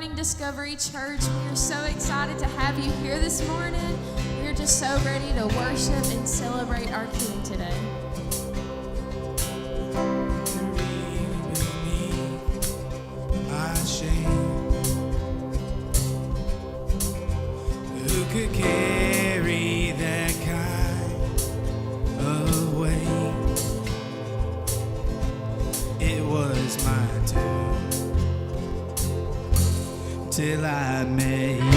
morning, Discovery Church. We are so excited to have you here this morning. We're just so ready to worship and celebrate our King today. My shame, who could carry that kind of weight? It was my turn till I met you.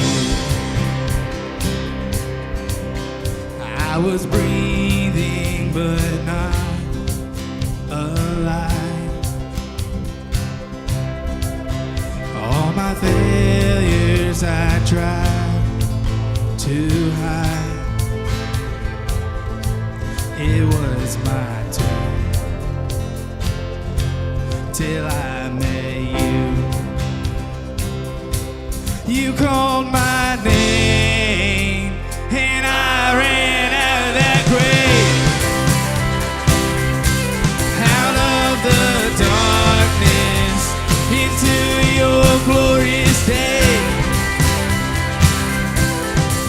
I was breathing but not alive. All my failures I tried to hide. It was my turn till I met you. You called my name and I ran out of that grave, out of the darkness into your glorious day.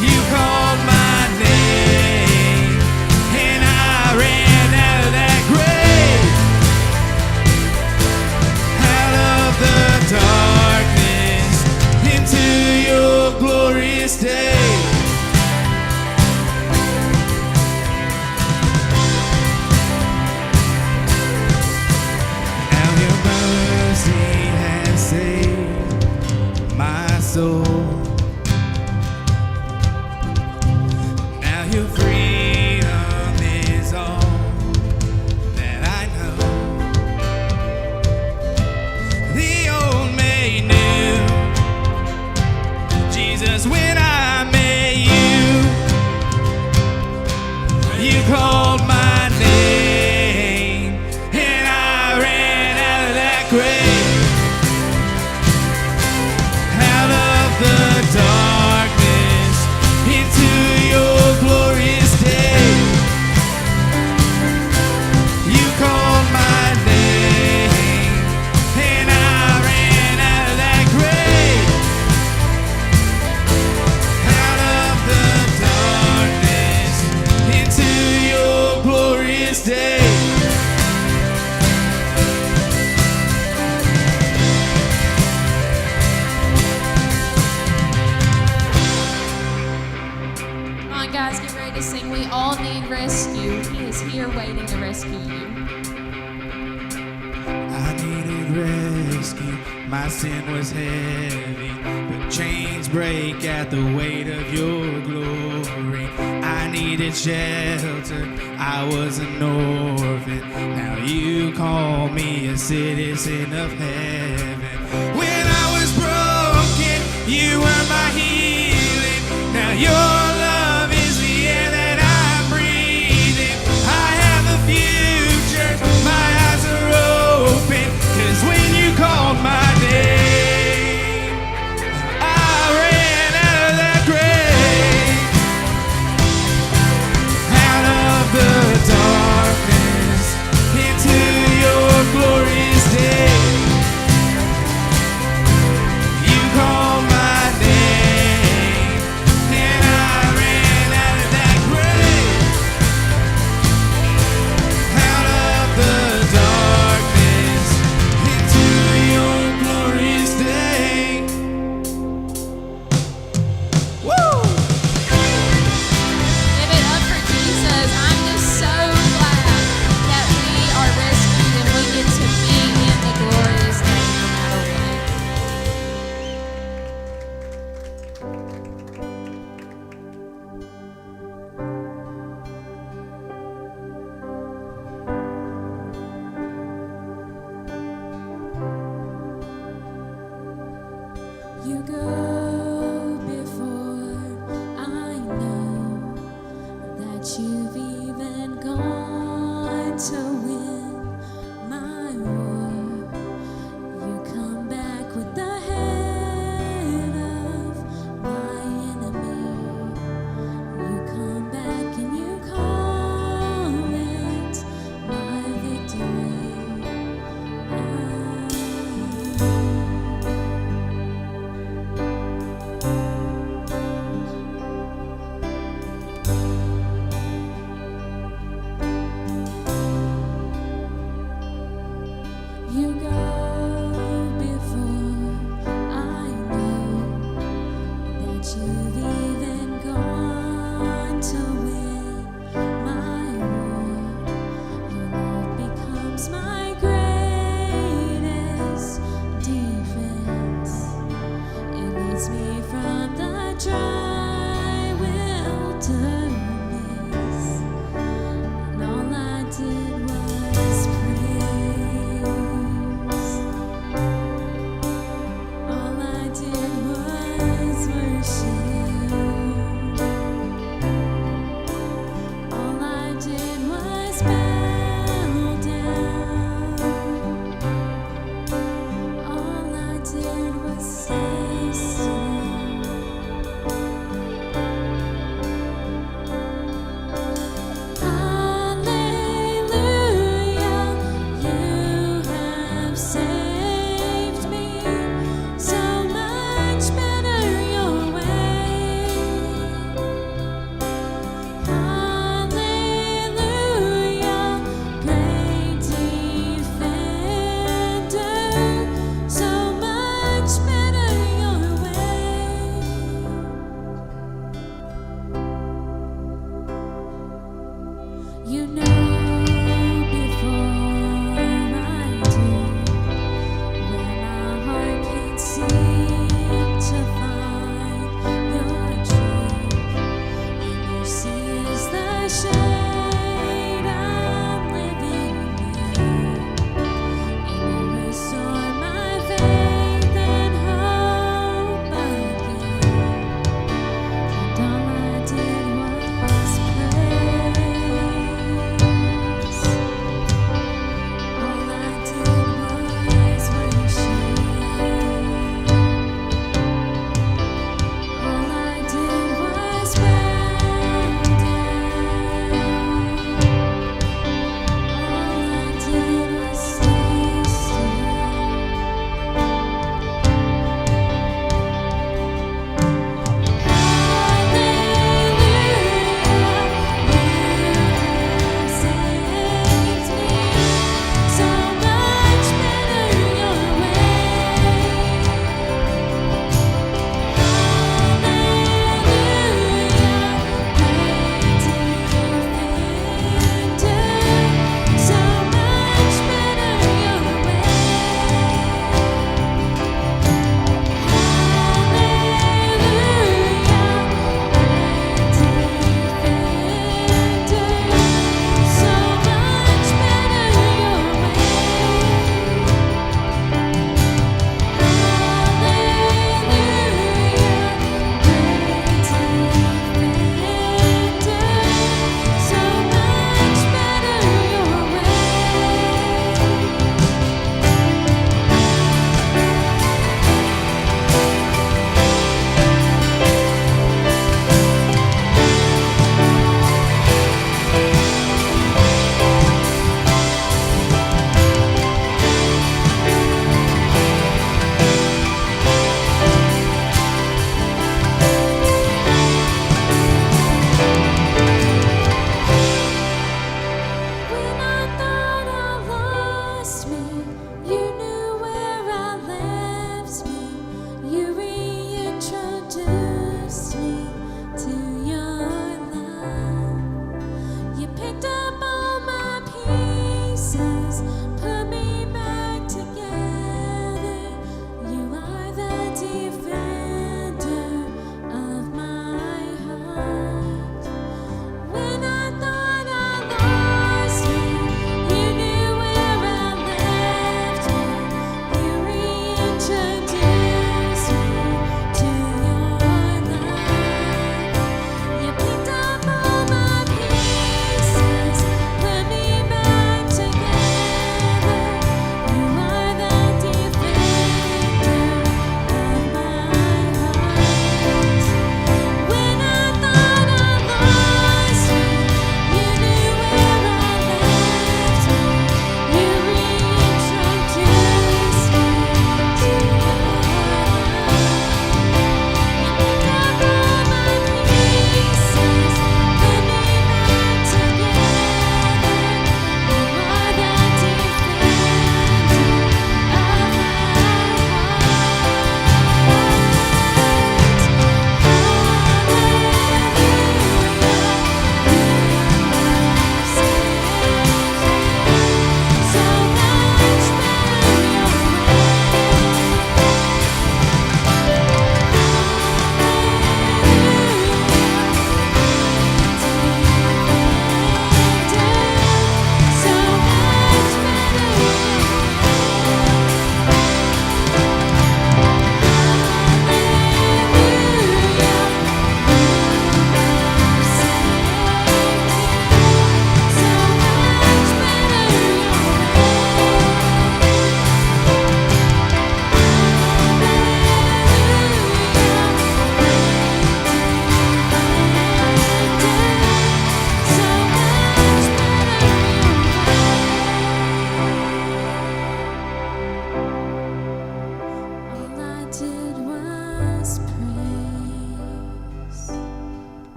You called my name and I ran out of that grave, out of the darkness into your glorious day. Now your mercy has saved my soul. Now your freedom is all that I know. The old made new, Jesus, when I met you, you called my name and I ran out of that grave, out of the darkness into your glorious day. You called my name and I ran out of that grave, out of the darkness into your glorious day. Come on, guys, get ready to sing. We all need rescue. He is here waiting to rescue you. I needed rescue, my sin was heavy, but chains break at the weight of your glory. I needed shelter, I was an orphan, now you call me a citizen of heaven. When I was broken, you were my healing, now your love is the air that I'm breathing. I have a future, my eyes are open, 'cause when you called my name, I ran out of that grave, out of the darkness into your glorious day. You called my name and I ran out of that grave, out of the darkness into your glorious day. Woo! Give it up for Jesus. I'm just so glad that we are rescued and we get to be in the glorious day no matter what. You go before I know that you've even gone to win my war. You come back with the head of my enemy. You come back and you call it my victory. you've even gone to win my war. Your love becomes my greatest defense. It leads me from the dry wilderness, and all I did was praise. All I did was worship.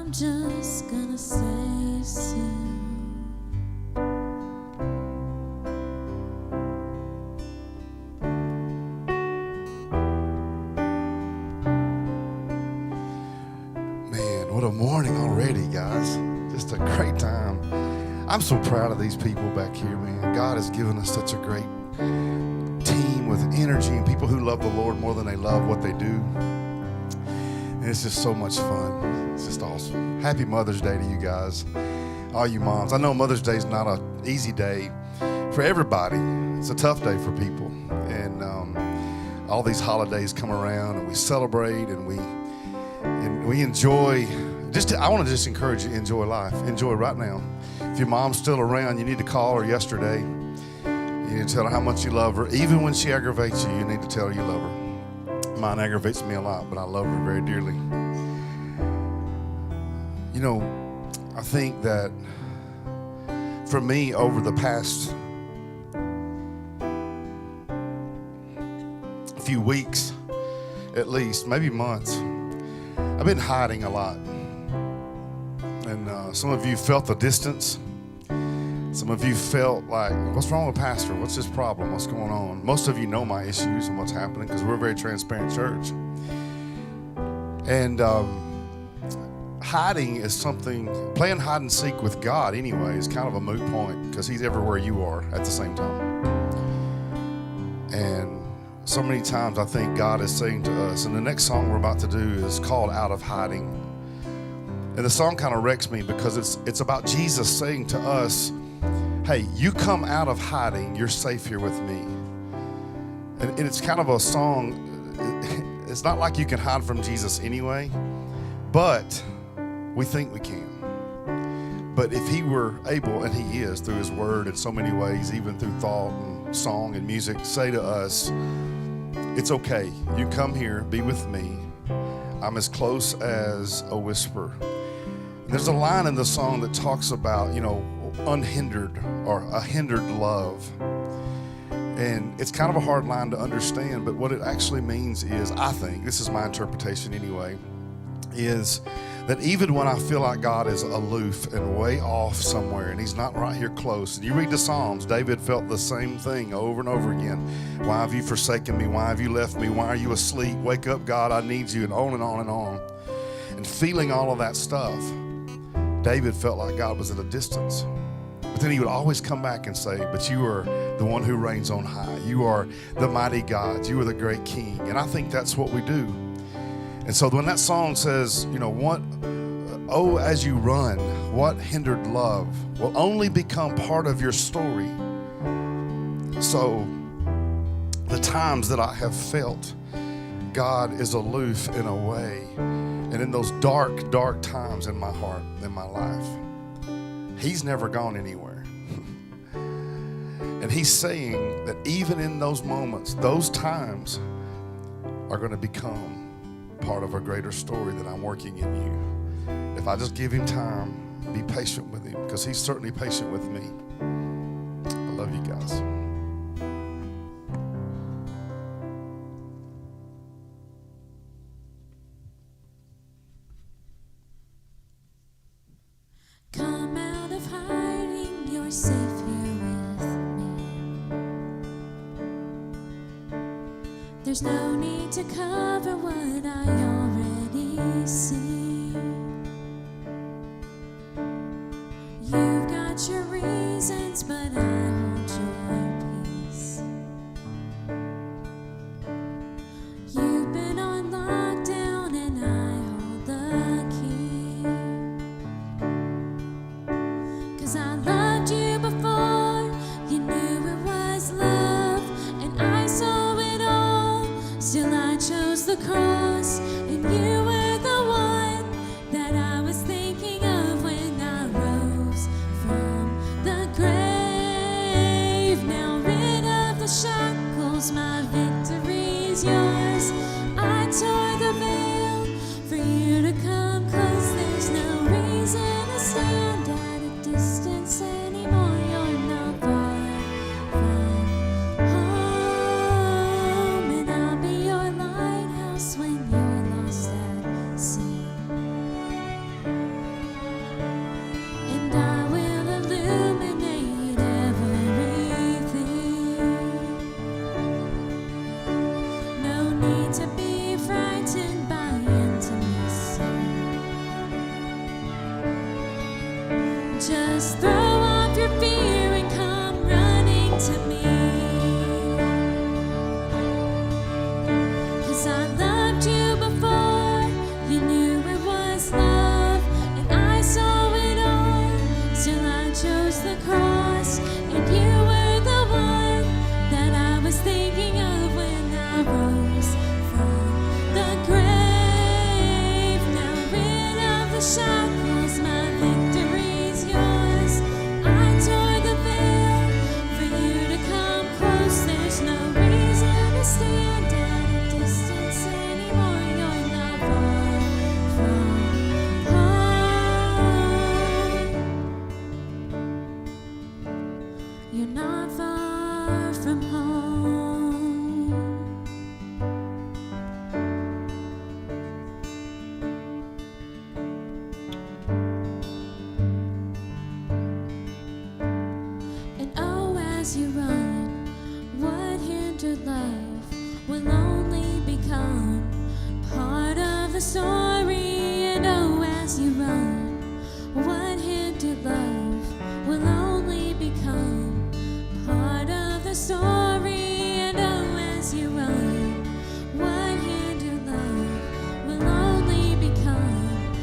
I'm just gonna say soon. Man, what a morning already, guys. Just a great time. I'm so proud of these people back here, man. God has given us such a great team with energy and people who love the Lord more than they love what they do. And it's just so much fun. It's just awesome. Happy Mother's Day to you guys, all you moms. I know Mother's Day is not an easy day for everybody. It's a tough day for people. And all these holidays come around and we celebrate and we enjoy. I want to just encourage you to enjoy life. Enjoy right now. If your mom's still around, you need to call her yesterday. You need to tell her how much you love her. Even when she aggravates you, you need to tell her you love her. Mine aggravates me a lot, but I love her very dearly. You know, I think that for me, over the past few weeks, at least, maybe months, I've been hiding a lot. And some of you felt the distance. Some of you felt like, what's wrong with Pastor? What's his problem? What's going on? Most of you know my issues and what's happening because we're a very transparent church. And hiding is something, playing hide and seek with God anyway is kind of a moot point because he's everywhere you are at the same time. And so many times I think God is saying to us, and the next song we're about to do is called Out of Hiding. And the song kind of wrecks me because it's about Jesus saying to us, hey, you come out of hiding, you're safe here with me. And it's kind of a song, it's not like you can hide from Jesus anyway, but we think we can. But if he were able, and he is through his word in so many ways, even through thought and song and music, say to us, it's okay, you come here, be with me. I'm as close as a whisper. There's a line in the song that talks about, unhindered or a hindered love. And it's kind of a hard line to understand, but what it actually means is, I think, this is my interpretation anyway, is that even when I feel like God is aloof and way off somewhere and he's not right here close, and you read the Psalms, David felt the same thing over and over again. Why have you forsaken me? Why have you left me? Why are you asleep? Wake up, God, I need you, and on and on and on. And feeling all of that stuff, David felt like God was at a distance. But then he would always come back and say, but you are the one who reigns on high. You are the mighty God. You are the great King. And I think that's what we do. And so when that song says, oh, as you run, what hindered love will only become part of your story. So the times that I have felt God is aloof in a way, and in those dark, dark times in my heart, in my life, he's never gone anywhere. And he's saying that even in those moments, those times are going to become part of a greater story that I'm working in you. If I just give him time, be patient with him, because he's certainly patient with me. I love you guys. Come out of hiding, you're safe here with me. There's no need to cover what I already see. You've got your reasons, but I hold your peace. You've been on lockdown and I hold the key. 'Cause I loved you before you knew it was love, and I saw it all. Still I chose the cross, and you were the one that I was thinking of when I rose from the grave. Now rid of the shackles, my victory's yours. I tore the veil for you to come close. There's no reason to stand at a distance anymore. You're not far from home, and I'll be your lighthouse when you're lost at the story, and oh, as you run, what hindered love will only become part of the story, and oh, as you run, what hindered love will only become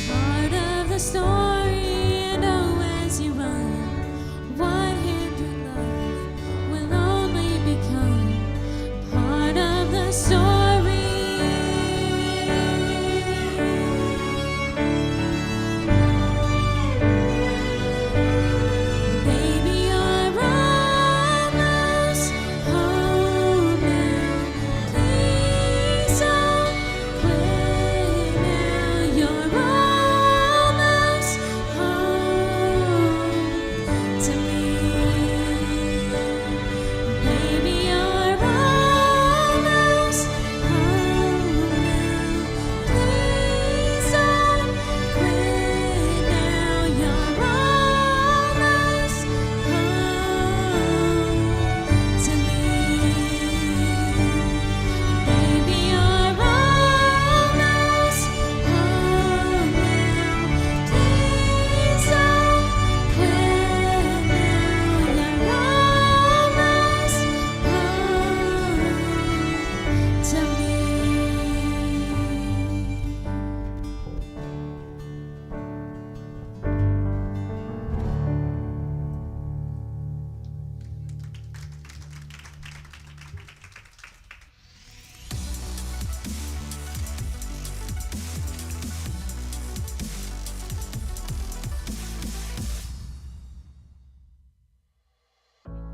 part of the story, and oh, as you run, what hindered love will only become part of the story. Baby, you're almost home now. Please don't quit now. You're almost home to me. Baby, you're almost home now. Please don't quit now. You're almost home to me. Baby, you're almost home now. Please don't quit now. You're almost home to me.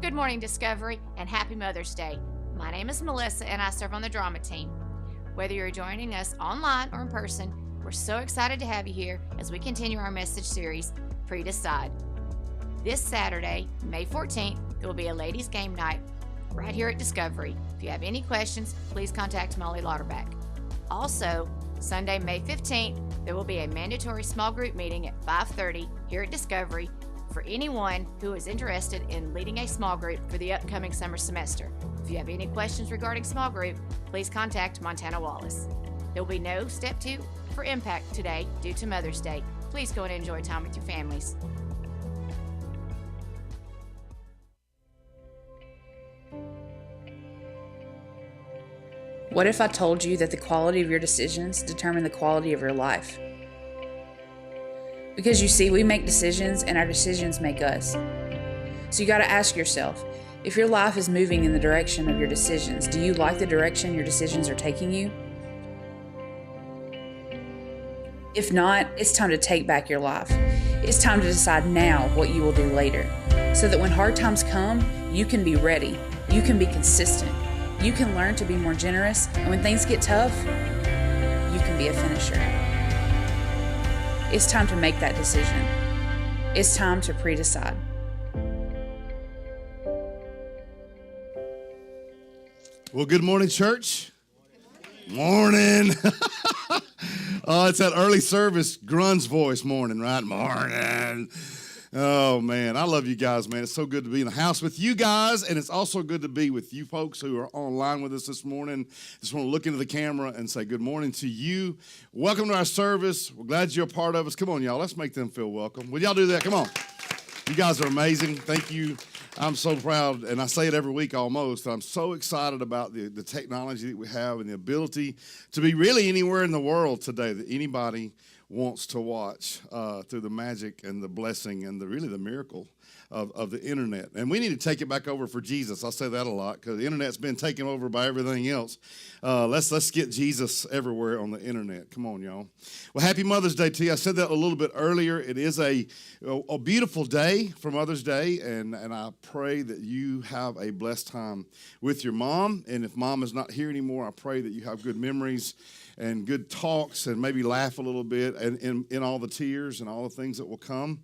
Good morning, Discovery, and happy Mother's Day. My name is Melissa, and I serve on the drama team. Whether you're joining us online or in person, we're so excited to have you here as we continue our message series, Pre-Decide. This Saturday, May 14th, there will be a ladies' game night right here at Discovery. If you have any questions, please contact Molly Lauterbach. Also, Sunday, May 15th, there will be a mandatory small group meeting at 5:30 here at Discovery for anyone who is interested in leading a small group for the upcoming summer semester. If you have any questions regarding small group, please contact Montana Wallace. There will be no Step 2 for Impact today due to Mother's Day. Please go and enjoy time with your families. What if I told you that the quality of your decisions determine the quality of your life? Because you see, we make decisions and our decisions make us. So you got to ask yourself, if your life is moving in the direction of your decisions, do you like the direction your decisions are taking you? If not, it's time to take back your life. It's time to decide now what you will do later, so that when hard times come, you can be ready, you can be consistent, you can learn to be more generous, and when things get tough, you can be a finisher. It's time to make that decision. It's time to pre-decide. Well, good morning, church. Morning. Oh, it's that early service grunge voice morning, right? Morning. Oh, man, I love you guys, man. It's so good to be in the house with you guys, and it's also good to be with you folks who are online with us this morning. Just want to look into the camera and say good morning to you. Welcome to our service. We're glad you're a part of us. Come on, y'all. Let's make them feel welcome. Will y'all do that? Come on. You guys are amazing. Thank you. I'm so proud, and I say it every week almost. I'm so excited about the technology that we have and the ability to be really anywhere in the world today that anybody wants to watch through the magic and the blessing and really the miracle of the internet. And we need to take it back over for Jesus. I say that a lot because the internet's been taken over by everything else. Let's get Jesus everywhere on the internet. Come on, y'all. Well, happy Mother's Day to you. I said that a little bit earlier. It is a beautiful day for Mother's Day, and I pray that you have a blessed time with your mom. And if mom is not here anymore, I pray that you have good memories and good talks and maybe laugh a little bit and in all the tears and all the things that will come.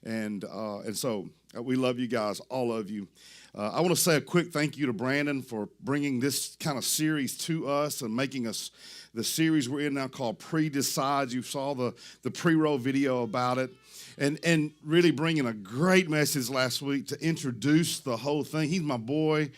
And so we love you guys, all of you. I want to say a quick thank you to Brandon for bringing this kind of series to us and making us the series we're in now called Pre-Decide. You saw the pre-roll video about it. And really bringing a great message last week to introduce the whole thing. He's my boy,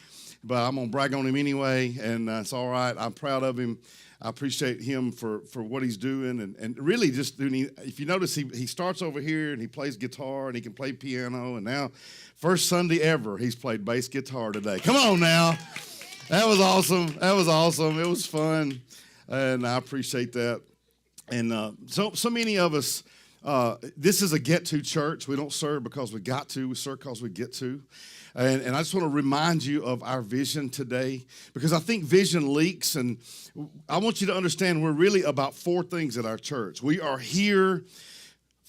but I'm going to brag on him anyway, and it's all right. I'm proud of him. I appreciate him for what he's doing, and really just doing. If you notice, he starts over here and he plays guitar and he can play piano, and now first Sunday ever he's played bass guitar today. Come on now, that was awesome. That was awesome. It was fun, and I appreciate that. And so many of us. This is a get-to church. We don't serve because we got to. We serve because we get to. And I just want to remind you of our vision today, because I think vision leaks, and I want you to understand we're really about four things at our church. We are here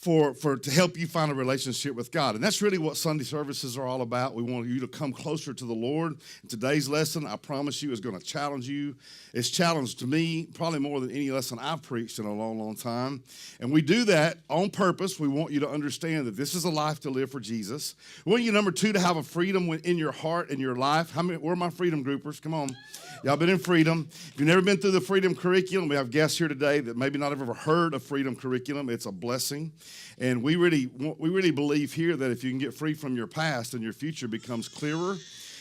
to help you find a relationship with God. And that's really what Sunday services are all about. We want you to come closer to the Lord. And today's lesson, I promise you, is going to challenge you. It's challenged me probably more than any lesson I've preached in a long, long time. And we do that on purpose. We want you to understand that this is a life to live for Jesus. We want you, number two, to have a freedom in your heart and your life. Where are my freedom groupers? Come on. Y'all been in freedom. If you've never been through the freedom curriculum, we have guests here today that maybe not have ever heard of freedom curriculum. It's a blessing. And we really believe here that if you can get free from your past, then your future becomes clearer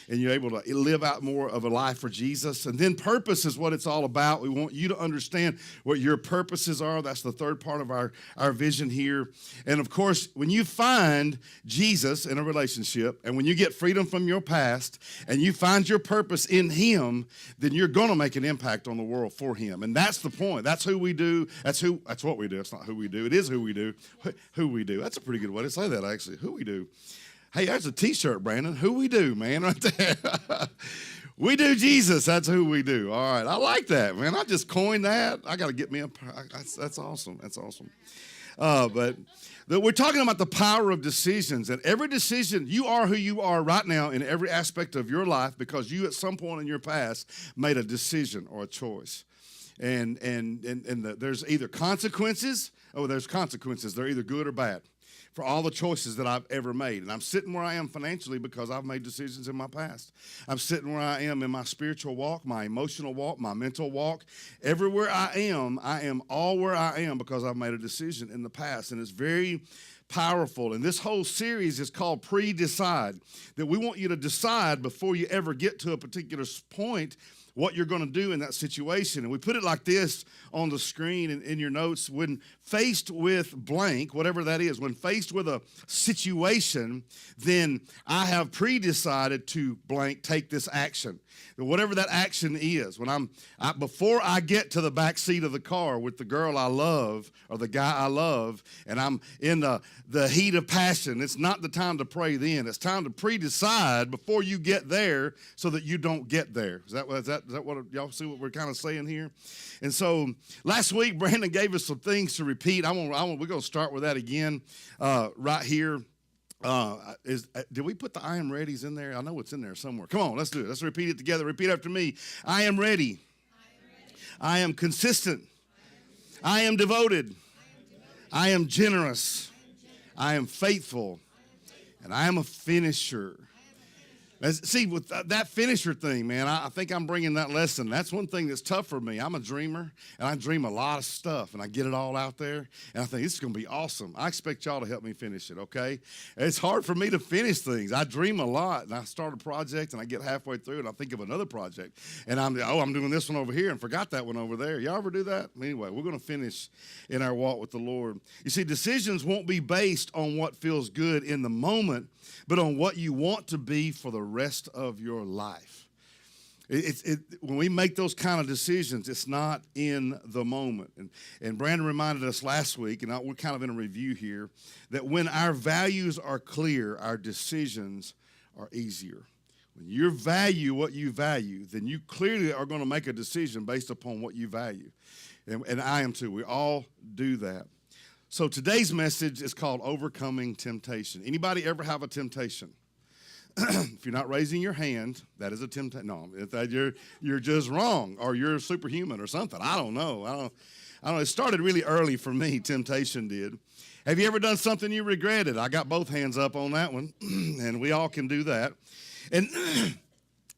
and you're able to live out more of a life for Jesus. And then purpose is what it's all about. We want you to understand what your purposes are. That's the third part of our vision here. And of course, when you find Jesus in a relationship, and when you get freedom from your past, and you find your purpose in him, then you're going to make an impact on the world for him. And that's the point. That's who we do. That's what we do. It's not who we do. It is who we do. Who we do. That's a pretty good way to say that, actually. Who we do. Hey, there's a T-shirt, Brandon. Who we do, man, right there. We do Jesus. That's who we do. All right. I like that, man. I just coined that. I got to get me up. That's awesome. That's awesome. But we're talking about the power of decisions. And every decision, you are who you are right now in every aspect of your life because you at some point in your past made a decision or a choice. And there's either consequences. There's consequences. They're either good or bad for all the choices that I've ever made. And I'm sitting where I am financially because I've made decisions in my past. I'm sitting where I am in my spiritual walk, my emotional walk, my mental walk. Everywhere I am all where I am because I've made a decision in the past. And it's very powerful. And this whole series is called Pre-Decide, that we want you to decide before you ever get to a particular point what you're going to do in that situation. And we put it like this on the screen in your notes. When faced with blank, whatever that is, when faced with a situation, then I have pre-decided to blank take this action. Whatever that action is, before I get to the back seat of the car with the girl I love or the guy I love, and I'm in the heat of passion, it's not the time to pray then. It's time to pre-decide before you get there so that you don't get there. Is that what y'all see what we're kind of saying here? And so last week, Brandon gave us some things to repeat. We're going to start with that again right here. Did we put the I am readies in there? I know it's in there somewhere. Come on, let's do it. Let's repeat it together. Repeat after me. I am ready. I am consistent. I am devoted. I am generous. I am faithful. And I am a finisher. See, with that finisher thing, man, I think I'm bringing that lesson. That's one thing that's tough for me. I'm a dreamer, and I dream a lot of stuff, and I get it all out there, and I think this is going to be awesome. I expect y'all to help me finish it, okay? It's hard for me to finish things. I dream a lot, and I start a project, and I get halfway through, and I think of another project, and I'm doing this one over here and forgot that one over there. Y'all ever do that? Anyway, we're going to finish in our walk with the Lord. You see, decisions won't be based on what feels good in the moment, but on what you want to be for the rest of your life. When we make those kind of decisions, it's not in the moment. And Brandon reminded us last week, and we're kind of in a review here, that when our values are clear, our decisions are easier. When you value what you value, then you clearly are going to make a decision based upon what you value. And I am too. We all do that. So today's message is called Overcoming Temptation. Anybody ever have a temptation? If you're not raising your hand, that is a temptation. No, you're just wrong, or you're superhuman or something. I don't know. It started really early for me. Temptation did. Have you ever done something you regretted? I got both hands up on that one, and we all can do that. And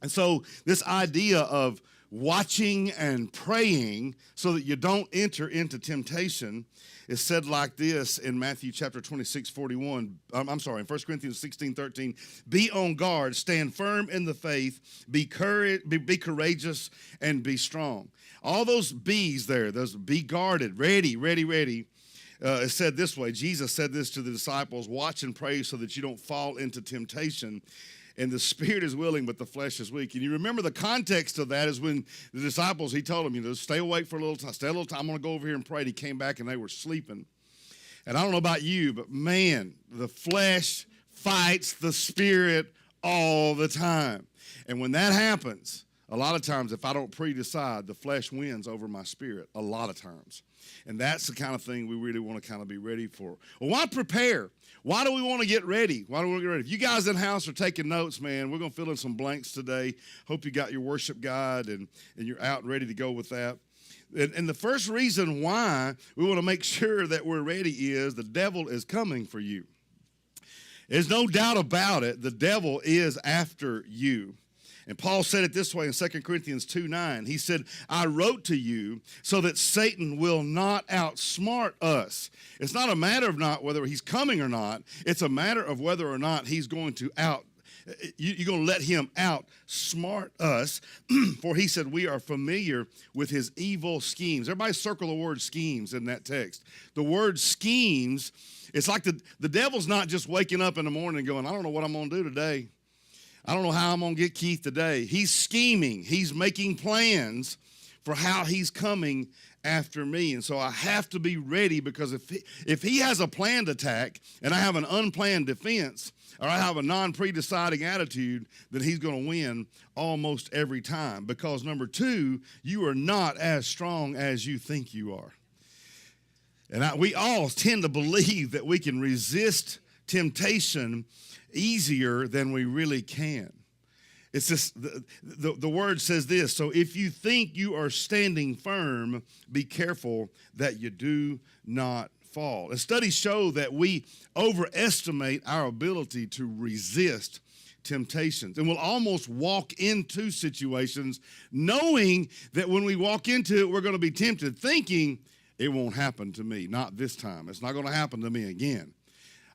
so this idea of watching and praying so that you don't enter into temptation is said like this in Matthew chapter 26:41. In 1 Corinthians 16:13. Be on guard, stand firm in the faith, be courageous, and be strong. all those B's there, those be guarded, ready, ready, ready. It said this way. Jesus said this to the disciples, watch and pray so that you don't fall into temptation. And the spirit is willing, but the flesh is weak. And you remember the context of that is when the disciples, he told them, stay awake for a little time. Stay a little time. I'm going to go over here and pray. And he came back and they were sleeping. And I don't know about you, but man, the flesh fights the spirit all the time. And when that happens, a lot of times if I don't pre-decide, the flesh wins over my spirit a lot of times. And that's the kind of thing we really want to kind of be ready for. Well, why prepare? Why do we want to get ready? Why do we want to get ready? If you guys in the house are taking notes, man, we're going to fill in some blanks today. Hope you got your worship guide and you're out and ready to go with that. And the first reason why we want to make sure that we're ready is the devil is coming for you. There's no doubt about it. The devil is after you. And Paul said it this way in 2 Corinthians 2:9. He said, I wrote to you so that Satan will not outsmart us. It's not a matter of not whether he's coming or not. It's a matter of whether or not he's going to you're going to let him outsmart us. For he said, we are familiar with his evil schemes. Everybody circle the word schemes in that text. The word schemes, it's like the devil's not just waking up in the morning and going, I don't know what I'm going to do today. I don't know how I'm going to get Keith today. He's scheming. He's making plans for how he's coming after me. And so I have to be ready, because if he has a planned attack and I have an unplanned defense, or I have a non-pre-deciding attitude, then he's going to win almost every time. Because number two, you are not as strong as you think you are. And we all tend to believe that we can resist temptation easier than we really can. It's just the word says this. So if you think you are standing firm, be careful that you do not fall. And studies show that we overestimate our ability to resist temptations, and we'll almost walk into situations knowing that when we walk into it, we're going to be tempted, thinking it won't happen to me. Not this time. It's not going to happen to me again.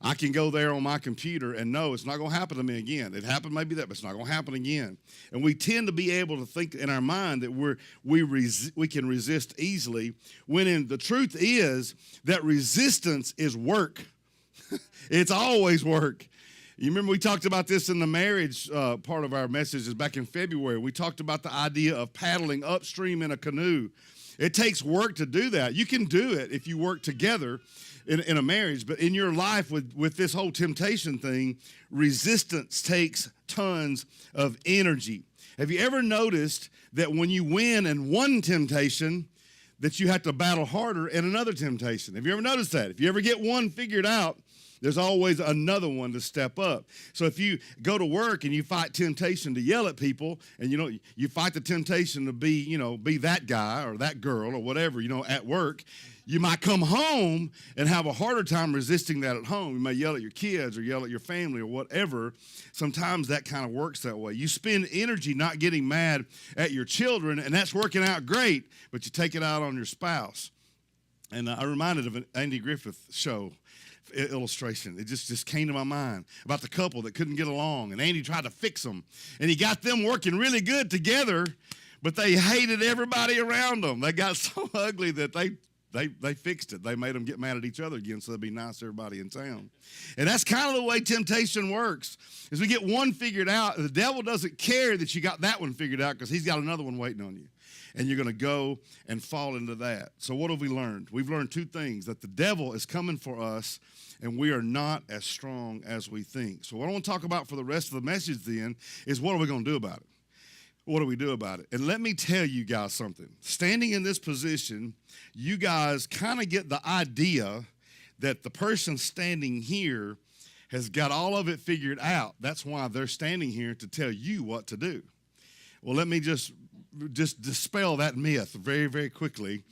I can go there on my computer and know it's not going to happen to me again. It happened maybe that, but it's not going to happen again. And we tend to be able to think in our mind that we can resist easily, when the truth is that resistance is work. It's always work. You remember we talked about this in the marriage part of our messages back in February. We talked about the idea of paddling upstream in a canoe. It takes work to do that. You can do it if you work together in a marriage, but in your life with this whole temptation thing, resistance takes tons of energy. Have you ever noticed that when you win in one temptation, that you have to battle harder in another temptation? Have you ever noticed that? If you ever get one figured out, there's always another one to step up. So if you go to work and you fight temptation to yell at people, and you fight the temptation to be that guy or that girl or whatever, at work, you might come home and have a harder time resisting that at home. You may yell at your kids or yell at your family or whatever. Sometimes that kind of works that way. You spend energy not getting mad at your children, and that's working out great, but you take it out on your spouse. And I'm reminded of an Andy Griffith show illustration. It just came to my mind about the couple that couldn't get along, and Andy tried to fix them, and he got them working really good together, but they hated everybody around them. They got so ugly that they fixed it. They made them get mad at each other again so they'd be nice to everybody in town. And that's kind of the way temptation works. Is we get one figured out, the devil doesn't care that you got that one figured out, because he's got another one waiting on you. And you're going to go and fall into that. So what have we learned? We've learned two things: that the devil is coming for us, and we are not as strong as we think. So what I want to talk about for the rest of the message then is, what are we going to do about it? What do we do about it? And let me tell you guys something. Standing in this position, you guys kind of get the idea that the person standing here has got all of it figured out. That's why they're standing here, to tell you what to do. Well, let me just dispel that myth very, very quickly,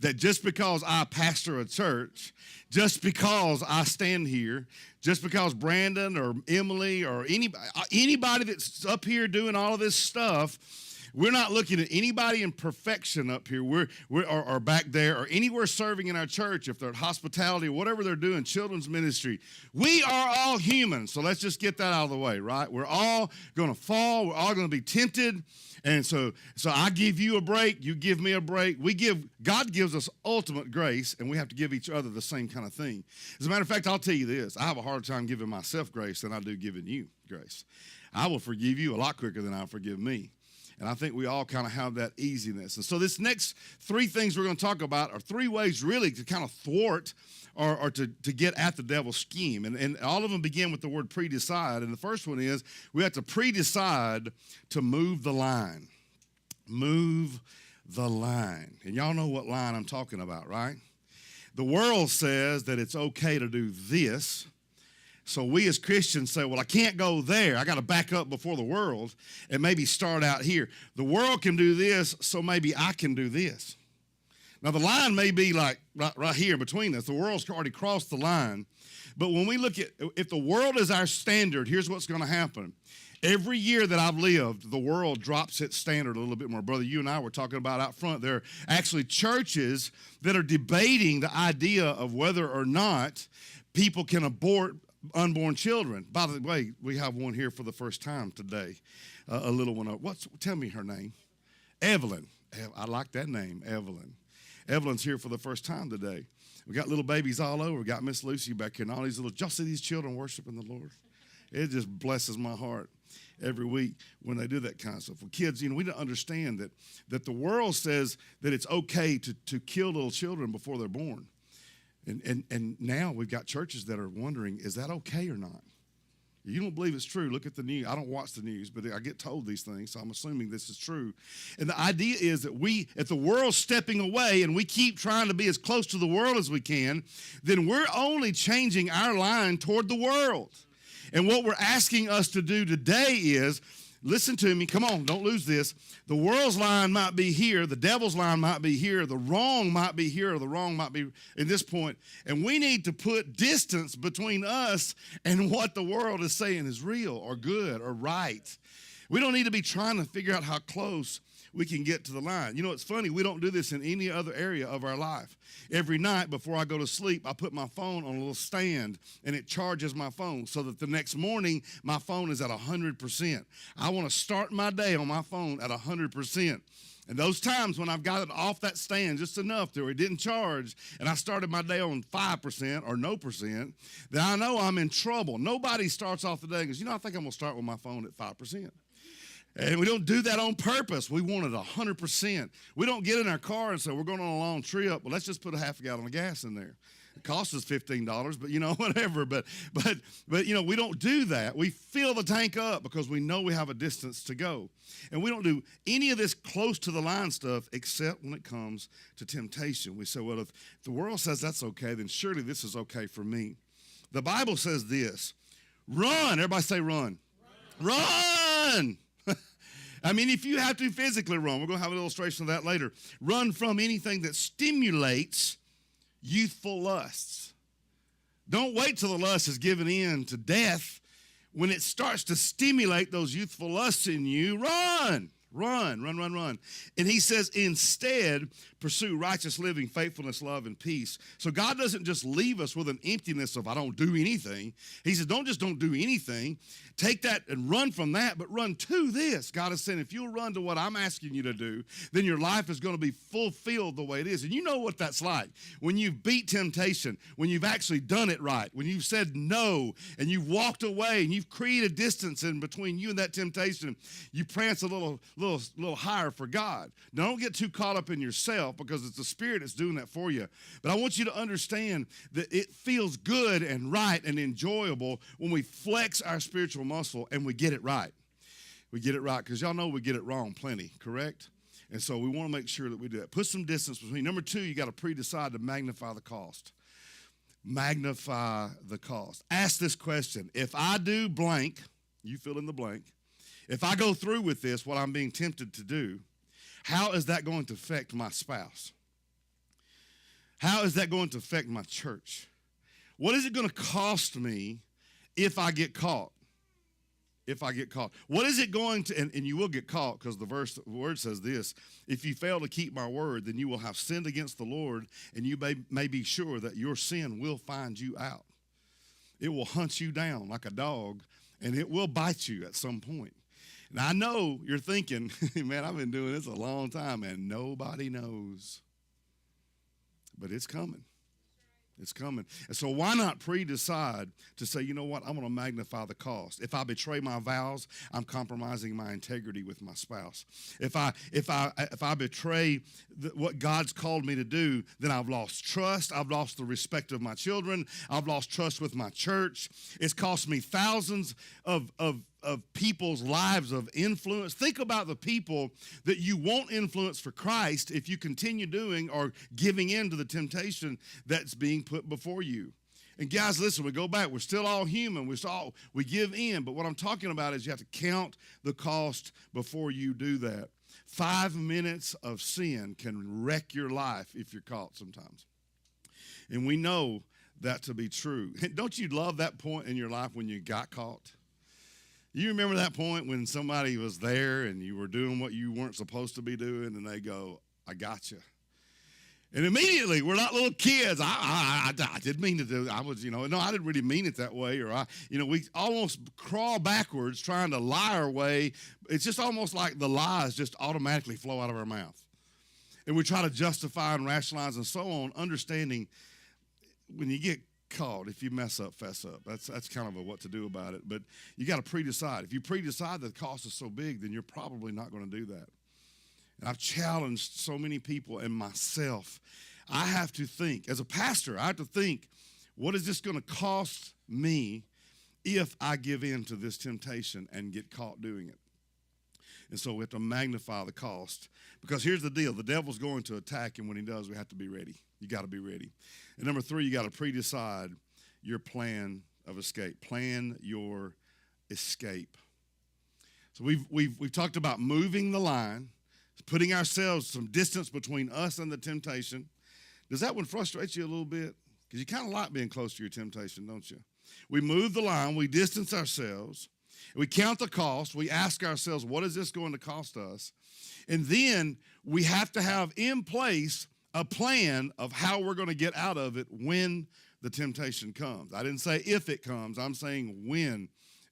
that just because I pastor a church, just because I stand here, just because Brandon or Emily or anybody that's up here doing all of this stuff, We're not looking at anybody in perfection up here. Or back there or anywhere serving in our church, if they're at hospitality or whatever they're doing, children's ministry. We are all human. So let's just get that out of the way, right? We're all going to fall. We're all going to be tempted. And so I give you a break. You give me a break. God gives us ultimate grace, and we have to give each other the same kind of thing. As a matter of fact, I'll tell you this. I have a harder time giving myself grace than I do giving you grace. I will forgive you a lot quicker than I'll forgive me. And I think we all kind of have that easiness. And so this next three things we're going to talk about are three ways really to kind of thwart or to get at the devil's scheme. And all of them begin with the word pre-decide. And the first one is we have to pre-decide to move the line. Move the line. And y'all know what line I'm talking about, right? The world says that it's okay to do this. So we as Christians say, well, I can't go there. I got to back up before the world and maybe start out here. The world can do this, so maybe I can do this. Now, the line may be like right here between us. The world's already crossed the line. But when we look at, if the world is our standard, here's what's going to happen. Every year that I've lived, the world drops its standard a little bit more. Brother, you and I were talking about out front, there are actually churches that are debating the idea of whether or not people can abort unborn children. By the way, we have one here for the first time today, a little one. Tell me her name. Evelyn. I like that name, Evelyn. Evelyn's here for the first time today. We got little babies all over. We got Miss Lucy back here and all these little, y'all see these children worshiping the Lord? It just blesses my heart every week when they do that kind of stuff. For kids, we don't understand that the world says that it's okay to kill little children before they're born. And now we've got churches that are wondering, is that okay or not? You don't believe it's true, look at the news. I don't watch the news, but I get told these things, so I'm assuming this is true. And the idea is that if the world's stepping away and we keep trying to be as close to the world as we can, then we're only changing our line toward the world. And what we're asking us to do today is, listen to me, come on, don't lose this. The world's line might be here, the devil's line might be here, the wrong might be here, or the wrong might be at this point. And we need to put distance between us and what the world is saying is real or good or right. We don't need to be trying to figure out how close we can get to the line. It's funny, we don't do this in any other area of our life. Every night before I go to sleep, I put my phone on a little stand and it charges my phone so that the next morning my phone is at 100%. I want to start my day on my phone at 100%. And those times when I've got it off that stand just enough to where it didn't charge and I started my day on 5% or no percent, then I know I'm in trouble. Nobody starts off the day and goes, I think I'm going to start with my phone at 5%. And we don't do that on purpose. We want it 100%. We don't get in our car and say, we're going on a long trip. Well, let's just put a half a gallon of gas in there. It costs us $15, but whatever. But we don't do that. We fill the tank up because we know we have a distance to go. And we don't do any of this close to the line stuff except when it comes to temptation. We say, well, if the world says that's okay, then surely this is okay for me. The Bible says this, run. Everybody say run. Run. If you have to physically run, we're going to have an illustration of that later. Run from anything that stimulates youthful lusts. Don't wait till the lust is given in to death. When it starts to stimulate those youthful lusts in you, run. Run. And he says, instead, pursue righteous living, faithfulness, love, and peace. So God doesn't just leave us with an emptiness of, I don't do anything. He says, don't do anything. Take that and run from that, but run to this. God is saying, if you'll run to what I'm asking you to do, then your life is going to be fulfilled the way it is. And you know what that's like. When you've beat temptation, when you've actually done it right, when you've said no, and you've walked away, and you've created distance in between you and that temptation, you prance a little higher for God. Now, don't get too caught up in yourself because it's the Spirit that's doing that for you. But I want you to understand that it feels good and right and enjoyable when we flex our spiritual muscle and we get it right. We get it right because y'all know we get it wrong plenty, correct? And so we want to make sure that we do that. Put some distance between. Number two, you got to pre-decide to magnify the cost. Magnify the cost. Ask this question. If I do blank, you fill in the blank. If I go through with this, what I'm being tempted to do, how is that going to affect my spouse? How is that going to affect my church? What is it going to cost me if I get caught? if I get caught. What is it going to, and you will get caught because the word says this, if you fail to keep my word, then you will have sinned against the Lord, and you may be sure that your sin will find you out. It will hunt you down like a dog, and it will bite you at some point. And I know you're thinking, man, I've been doing this a long time, and nobody knows. But it's coming. It's coming. And so why not pre-decide to say, you know what, I'm going to magnify the cost. If I betray my vows, I'm compromising my integrity with my spouse. If I betray what God's called me to do, then I've lost trust. I've lost the respect of my children. I've lost trust with my church. It's cost me thousands of people's lives of influence. Think about the people that you won't influence for Christ if you continue doing or giving in to the temptation that's being put before you. And guys, listen, we go back. We're still all human. We give in. But what I'm talking about is you have to count the cost before you do that. 5 minutes of sin can wreck your life if you're caught sometimes. And we know that to be true. Don't you love that point in your life when you got caught? You remember that point when somebody was there and you were doing what you weren't supposed to be doing, and they go, I got you. And immediately, we're not little kids. I didn't mean to do it. I didn't really mean it that way. We almost crawl backwards trying to lie our way. It's just almost like the lies just automatically flow out of our mouth. And we try to justify and rationalize and so on, understanding when you get caught, if you mess up, fess up. That's kind of what to do about it. But you got to pre-decide. If you pre-decide that the cost is so big, then you're probably not going to do that. And I've challenged so many people and myself. I have to think, as a pastor, I have to think, what is this going to cost me if I give in to this temptation and get caught doing it? And so we have to magnify the cost. Because here's the deal. The devil's going to attack, and when he does, we have to be ready. You got to be ready. And number 3, you got to pre-decide your plan of escape. Plan your escape. So we've talked about moving the line, putting ourselves some distance between us and the temptation. Does that one frustrate you a little bit? Because you kind of like being close to your temptation, don't you? We move the line. We distance ourselves. We count the cost. We ask ourselves, what is this going to cost us? And then we have to have in place a plan of how we're going to get out of it when the temptation comes. I didn't say if it comes. I'm saying when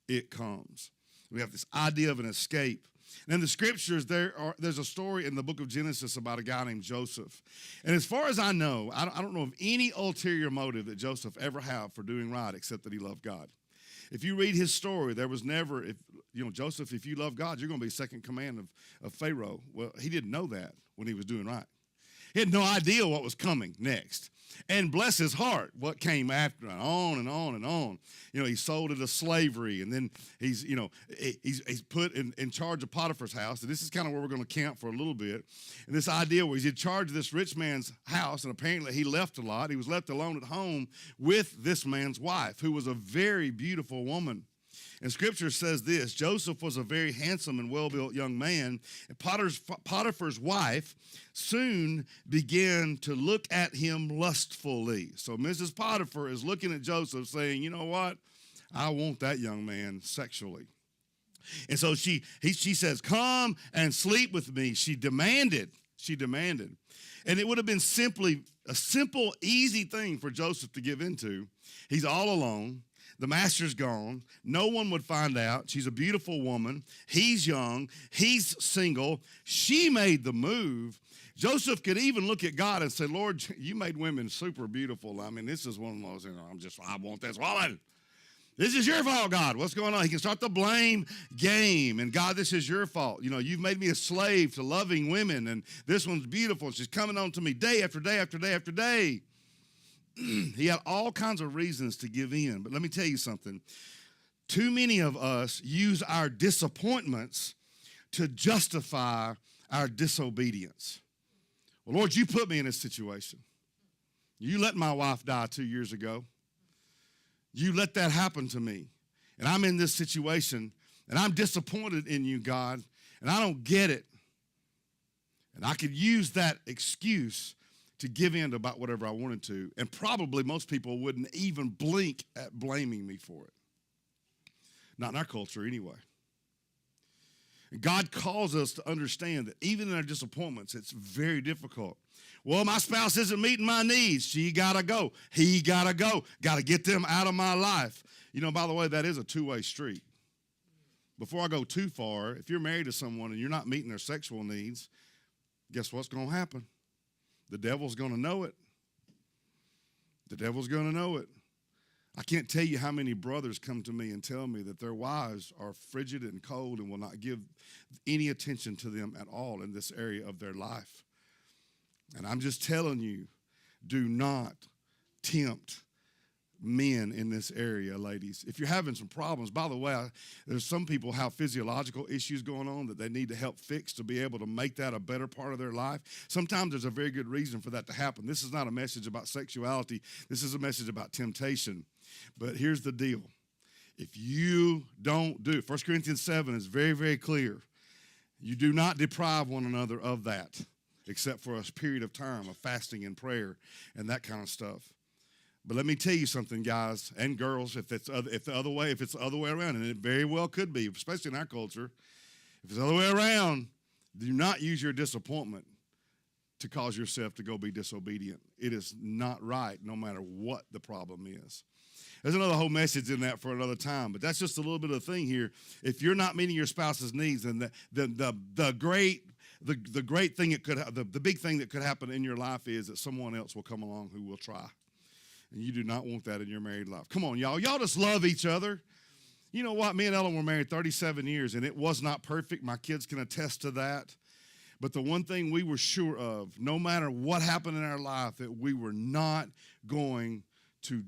it comes. We have this idea of an escape. And in the scriptures, there's a story in the book of Genesis about a guy named Joseph. And as far as I know, I don't know of any ulterior motive that Joseph ever had for doing right except that he loved God. If you read his story, there was never, Joseph, if you love God, you're going to be second command of Pharaoh. Well, he didn't know that when he was doing right. He had no idea what was coming next. And bless his heart, what came after, and on and on and on. He sold into slavery, and then he's put in charge of Potiphar's house. And this is kind of where we're going to camp for a little bit. And this idea where he's in charge of this rich man's house, and apparently he left a lot. He was left alone at home with this man's wife, who was a very beautiful woman. And Scripture says this: Joseph was a very handsome and well-built young man, and Potiphar's wife soon began to look at him lustfully. So Mrs. Potiphar is looking at Joseph saying, you know what? I want that young man sexually. And so she says, come and sleep with me. She demanded. And it would have been a simple, easy thing for Joseph to give into. He's all alone. The master's gone. No one would find out. She's a beautiful woman. He's young. He's single. She made the move. Joseph could even look at God and say, Lord, you made women super beautiful. I mean, this is one of those, I want this woman. This is your fault, God. What's going on? He can start the blame game. And God, this is your fault. You've made me a slave to loving women, and this one's beautiful. She's coming on to me day after day after day after day. He had all kinds of reasons to give in. But let me tell you something. Too many of us use our disappointments to justify our disobedience. Well, Lord, you put me in this situation. You let my wife die 2 years ago. You let that happen to me. And I'm in this situation, and I'm disappointed in you, God, and I don't get it. And I could use that excuse to give in to about whatever I wanted to, and probably most people wouldn't even blink at blaming me for it. Not in our culture anyway. God calls us to understand that even in our disappointments, it's very difficult. Well, my spouse isn't meeting my needs. She got to go. He got to go. Got to get them out of my life. You know, by the way, that is a two-way street. Before I go too far, if you're married to someone and you're not meeting their sexual needs, guess what's going to happen? The devil's going to know it. The devil's going to know it. I can't tell you how many brothers come to me and tell me that their wives are frigid and cold and will not give any attention to them at all in this area of their life. And I'm just telling you, do not tempt men in this area, ladies. If you're having some problems, by the way, there's some people have physiological issues going on that they need to help fix to be able to make that a better part of their life. Sometimes there's a very good reason for that to happen. This is not a message about sexuality. This is a message about temptation. But here's the deal. If you don't do, 1 Corinthians 7 is very, very clear. You do not deprive one another of that, except for a period of time of fasting and prayer and that kind of stuff. But let me tell you something, guys and girls, if it's the other way around, and it very well could be, especially in our culture, if it's the other way around, do not use your disappointment to cause yourself to go be disobedient. It is not right, no matter what the problem is. There's another whole message in that for another time, but that's just a little bit of the thing here. If you're not meeting your spouse's needs, then the great thing the big thing that could happen in your life is that someone else will come along who will try. And you do not want that in your married life. Come on, y'all. Y'all just love each other. You know what? Me and Ellen were married 37 years, and it was not perfect. My kids can attest to that. But the one thing we were sure of, no matter what happened in our life, that we were not going to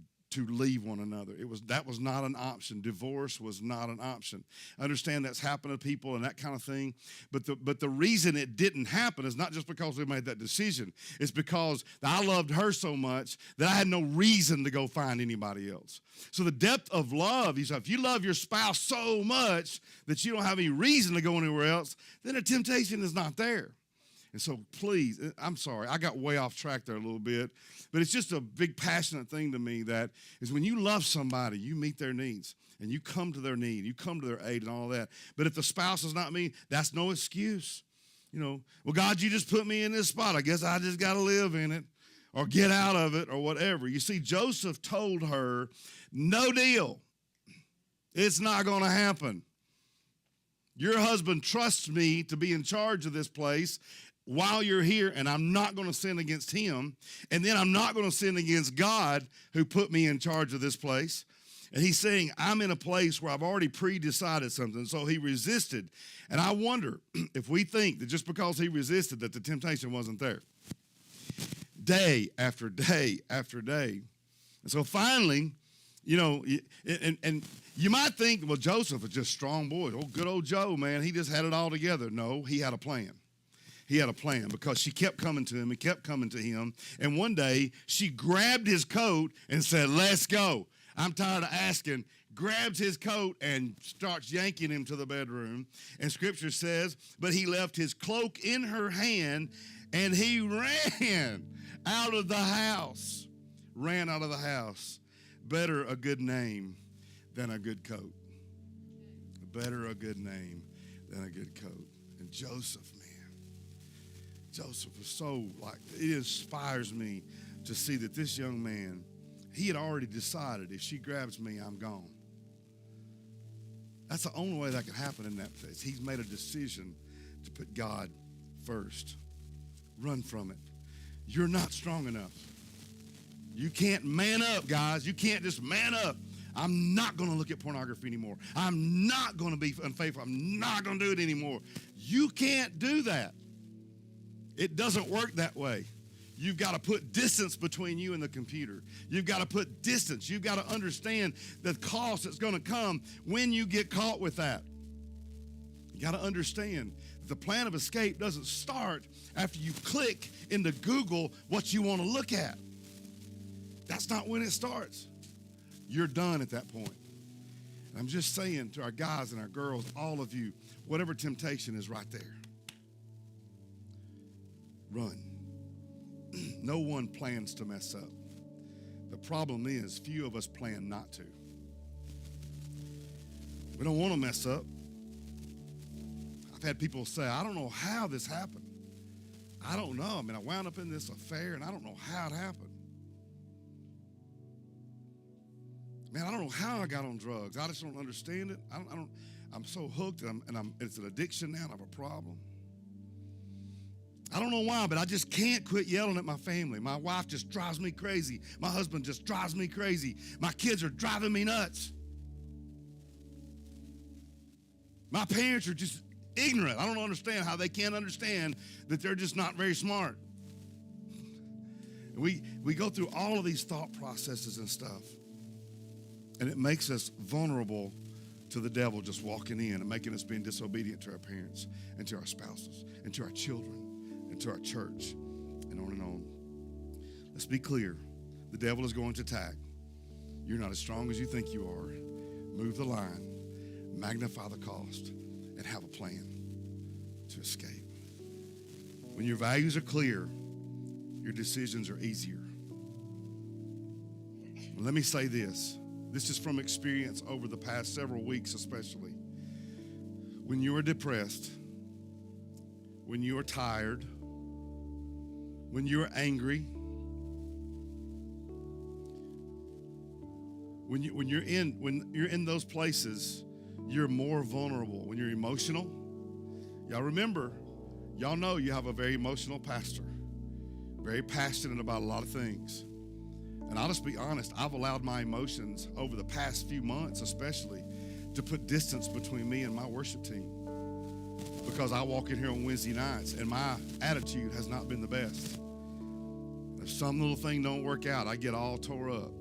leave one another. That was not an option. Divorce was not an option. I understand that's happened to people and that kind of thing. But the reason it didn't happen is not just because we made that decision. It's because I loved her so much that I had no reason to go find anybody else. So the depth of love, if you love your spouse so much that you don't have any reason to go anywhere else, then the temptation is not there. And so please, I'm sorry, I got way off track there a little bit, but it's just a big passionate thing to me that is when you love somebody, you meet their needs and you come to their need, you come to their aid and all that. But if the spouse is not me, that's no excuse. You know, well, God, you just put me in this spot. I guess I just got to live in it or get out of it or whatever. You see, Joseph told her, no deal. It's not going to happen. Your husband trusts me to be in charge of this place while you're here, and I'm not going to sin against him, and then I'm not going to sin against God who put me in charge of this place. And he's saying, I'm in a place where I've already pre-decided something. So he resisted. And I wonder if we think that just because he resisted that the temptation wasn't there. Day after day after day. And so finally, you know, and you might think, well, Joseph is just strong boy. Oh, good old Joe, man, he just had it all together. No, he had a plan. He had a plan because she kept coming to him and kept coming to him. And one day she grabbed his coat and said, let's go. I'm tired of asking. Grabs his coat and starts yanking him to the bedroom. And scripture says, but he left his cloak in her hand and he ran out of the house. Ran out of the house. Better a good name than a good coat. Better a good name than a good coat. And Joseph, man. Joseph was so it inspires me to see that this young man, he had already decided if she grabs me, I'm gone. That's the only way that could happen in that place. He's made a decision to put God first. Run from it. You're not strong enough. You can't man up, guys. You can't just man up. I'm not going to look at pornography anymore. I'm not going to be unfaithful. I'm not going to do it anymore. You can't do that. It doesn't work that way. You've got to put distance between you and the computer. You've got to put distance. You've got to understand the cost that's going to come when you get caught with that. You got to understand the plan of escape doesn't start after you click into Google what you want to look at. That's not when it starts. You're done at that point. And I'm just saying to our guys and our girls, all of you, whatever temptation is right there. Run. No one plans to mess up. The problem is few of us plan not to. We don't want to mess up. I've had people say, I don't know how this happened. I don't know. I mean, I wound up in this affair, and I don't know how it happened. Man, I don't know how I got on drugs. I just don't understand it. I'm so hooked, and it's an addiction now, and I have a problem. I don't know why, but I just can't quit yelling at my family. My wife just drives me crazy. My husband just drives me crazy. My kids are driving me nuts. My parents are just ignorant. I don't understand how they can't understand that they're just not very smart. We go through all of these thought processes and stuff, and it makes us vulnerable to the devil just walking in and making us being disobedient to our parents and to our spouses and to our children and to our church and on and on. Let's be clear. The devil is going to attack. You're not as strong as you think you are. Move the line, magnify the cost, and have a plan to escape. When your values are clear, your decisions are easier. Let me say this. This is from experience over the past several weeks especially. When you are depressed, when you are tired, when you're angry, when you're in those places, you're more vulnerable. When you're emotional, y'all know you have a very emotional pastor, very passionate about a lot of things. And I'll just be honest, I've allowed my emotions over the past few months especially to put distance between me and my worship team, because I walk in here on Wednesday nights and my attitude has not been the best. If some little thing don't work out, I get all tore up.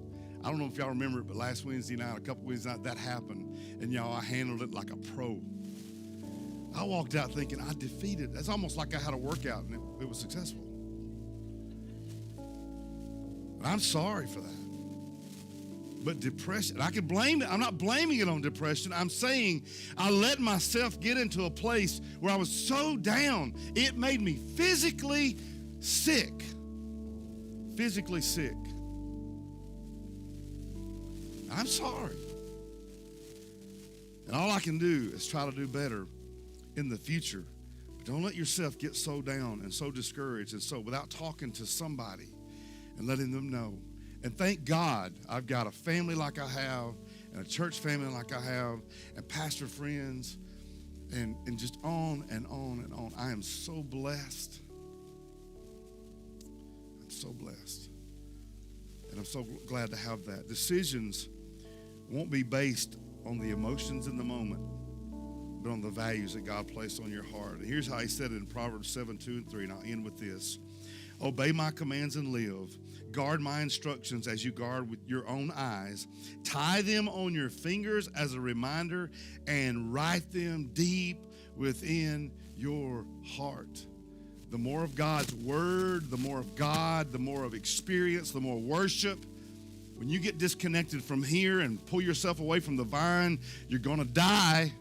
I don't know if y'all remember it, but last Wednesday night, a couple Wednesday nights, that happened, and y'all, I handled it like a pro. I walked out thinking I defeated. It's almost like I had a workout and it was successful. And I'm sorry for that. But depression, I can blame it. I'm not blaming it on depression. I'm saying I let myself get into a place where I was so down, it made me physically sick. Physically sick. I'm sorry. And all I can do is try to do better in the future. But don't let yourself get so down and so discouraged and so without talking to somebody and letting them know. And thank God I've got a family like I have and a church family like I have and pastor friends and just on and on and on. I am so blessed. I'm so blessed. And I'm so glad to have that. Decisions won't be based on the emotions in the moment, but on the values that God placed on your heart. And here's how he said it in Proverbs 7:2-3, and I'll end with this. Obey my commands and live. Guard my instructions as you guard with your own eyes. Tie them on your fingers as a reminder and write them deep within your heart. The more of God's word, the more of God, the more of experience, the more worship. When you get disconnected from here and pull yourself away from the vine, you're going to die.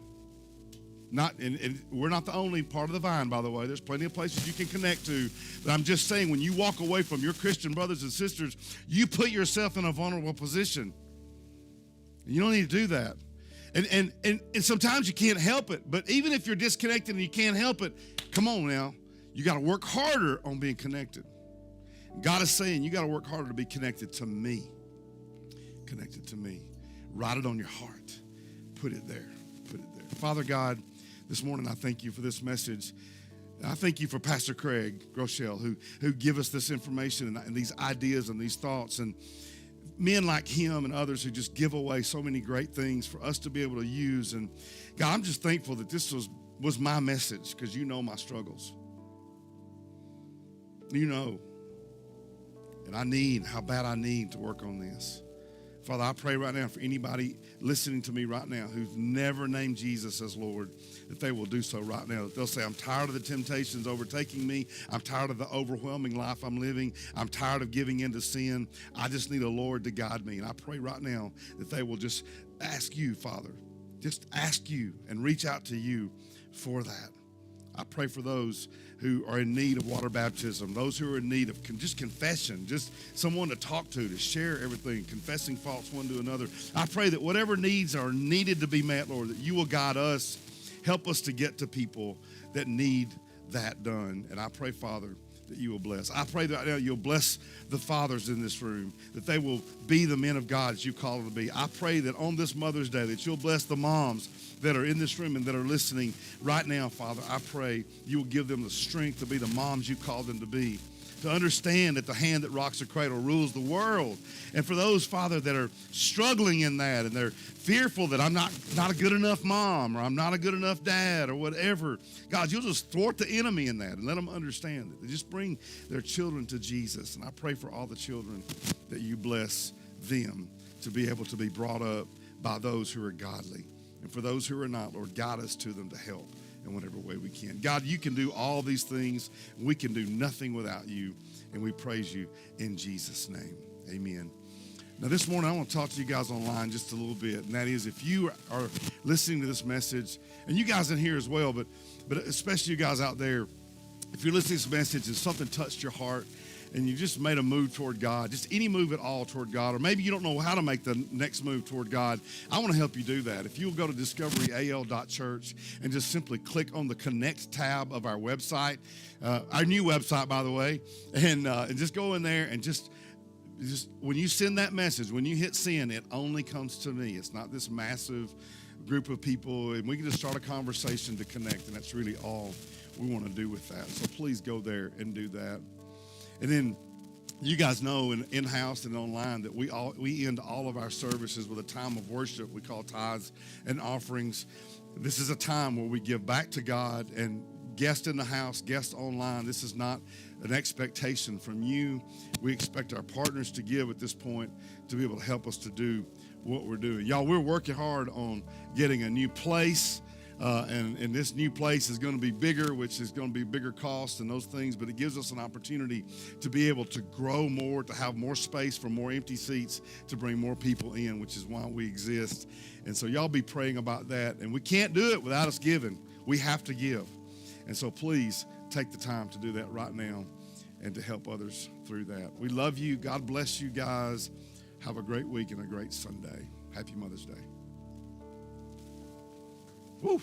And we're not the only part of the vine, by the way. There's plenty of places you can connect to. But I'm just saying, when you walk away from your Christian brothers and sisters, you put yourself in a vulnerable position. And you don't need to do that. And sometimes you can't help it. But even if you're disconnected and you can't help it, come on now. You got to work harder on being connected. God is saying you got to work harder to be connected to me. Connected to me. Write it on your heart. Put it there. Put it there. Father God, this morning I thank you for this message. I thank you for Pastor Craig Groeschel who give us this information and these ideas and these thoughts, and men like him and others who just give away so many great things for us to be able to use. And God, I'm just thankful that this was my message, because you know my struggles. You know. And how bad I need to work on this. Father, I pray right now for anybody listening to me right now who's never named Jesus as Lord, that they will do so right now. That they'll say, I'm tired of the temptations overtaking me. I'm tired of the overwhelming life I'm living. I'm tired of giving in to sin. I just need a Lord to guide me. And I pray right now that they will just ask you, Father, just ask you and reach out to you for that. I pray for those who are in need of water baptism, those who are in need of just confession, just someone to talk to share everything, confessing faults one to another. I pray that whatever needs are needed to be met, Lord, that you will guide us, help us to get to people that need that done. And I pray, Father, that you will bless. I pray that you'll bless the fathers in this room, that they will be the men of God as you call them to be. I pray that on this Mother's Day that you'll bless the moms that are in this room and that are listening right now, Father. I pray you will give them the strength to be the moms you called them to be, to understand that the hand that rocks the cradle rules the world. And for those, Father, that are struggling in that and they're fearful that I'm not a good enough mom or I'm not a good enough dad or whatever, God, you'll just thwart the enemy in that and let them understand it. Just bring their children to Jesus. And I pray for all the children that you bless them to be able to be brought up by those who are godly. And for those who are not, Lord, guide us to them to help in whatever way we can. God, you can do all these things. We can do nothing without you. And we praise you in Jesus' name. Amen. Now, this morning, I want to talk to you guys online just a little bit. And that is, if you are listening to this message, and you guys in here as well, but especially you guys out there, if you're listening to this message and something touched your heart, and you just made a move toward God, just any move at all toward God, or maybe you don't know how to make the next move toward God, I want to help you do that. If you'll go to discoveryal.church and just simply click on the Connect tab of our website, our new website, by the way, and just go in there and just when you send that message, when you hit send, it only comes to me. It's not this massive group of people, and we can just start a conversation to connect, and that's really all we want to do with that. So please go there and do that. And then you guys know in-house and online that we end all of our services with a time of worship we call Tithes and Offerings. This is a time where we give back to God, and guests in the house, guests online, this is not an expectation from you. We expect our partners to give at this point to be able to help us to do what we're doing. Y'all, we're working hard on getting a new place. And this new place is going to be bigger, which is going to be bigger costs and those things, but it gives us an opportunity to be able to grow more, to have more space for more empty seats, to bring more people in, which is why we exist. And so y'all be praying about that. And we can't do it without us giving. We have to give. And so please take the time to do that right now and to help others through that. We love you. God bless you guys. Have a great week and a great Sunday. Happy Mother's Day. Woo.